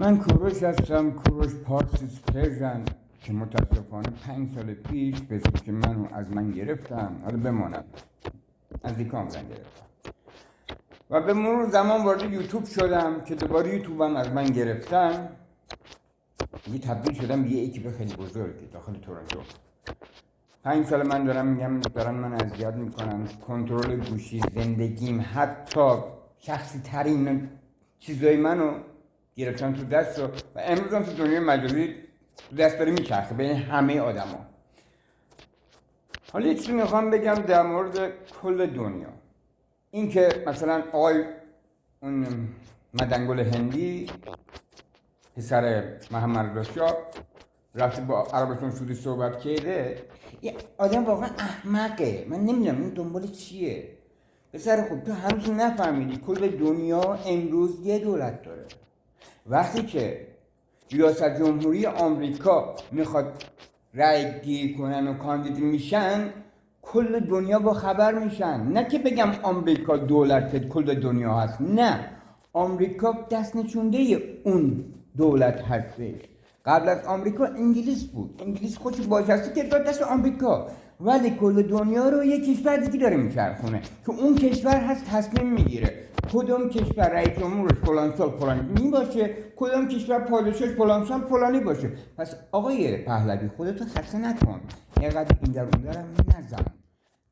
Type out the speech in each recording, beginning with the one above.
من کوروش هستم، کوروش پارسیس پرژن که متاسفانه 5 سال پیش که منو از من گرفتن، حالا بماند از دیکام زن گرفتن و به مرور زمان وارد یوتیوب شدم که دوباره یوتیوبم از من گرفتن. یه تبدیل شدم به یه اکیپ خیلی بزرگی داخل تورنتو. 5 سال من دارم میگم دارن من اذیت میکنن، کنترل گوشی زندگیم، حتی شخصی ترین چیزای منو گرفتن تو دست و امروز هم تو دنیای مجازی دست داره میچرخه بین همه آدما. حالا یه چیزی میخوام بگم در مورد کل دنیا. این که مثلا آقای اون مدنگل هندی پسر محمد رضا شاه رفته با عربستان سعودی صحبت کرده، یه آدم واقعا احمقه. من نمیدونم این دنبال چیه. پسر خوب، تو هنوز نفهمیدی کل دنیا امروز یه دولت داره. وقتی که ریاست جمهوری آمریکا میخواد رأی گیری کنن و کاندید میشن، کل دنیا با خبر میشن. نه که بگم آمریکا دولت کل دنیا هست، نه، آمریکا دست نشونده اون دولت هستش. قبل از آمریکا انگلیس بود، انگلیس خودش بازنشسته که داد دست آمریکا، ولی کل دنیا رو یک کشور دیگه داره میچرخونه که اون کشور هست تصمیم میگیره کدوم کشور رئیس جمهورش فلان سال فلانی باشه، کدوم کشور پادشاهش فلان سال فلانی باشه. پس آقای پهلوی خودتو خسته نکن، اینقدر این در اون درم نزن،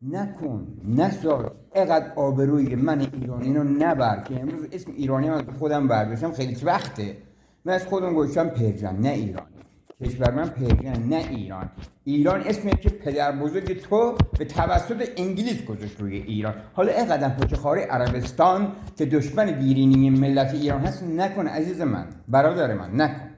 نکن، نساز، اینقدر آبروی من ایرانی رو نبر که امروز اسم ایرانی هم از خودم برداشتم. خیلی وقته من از خودم گوشتم پرژن، نه ایرانی. کشور من پرژن، نه ایران. ایران اسمیه که پدر بزرگ تو به توسط انگلیس گذاشت روی ایران. حالا اینقدر پشتخواره عربستان که دشمن دیرینی ملت ایران هست نکن عزیز من، برادر من، نکن.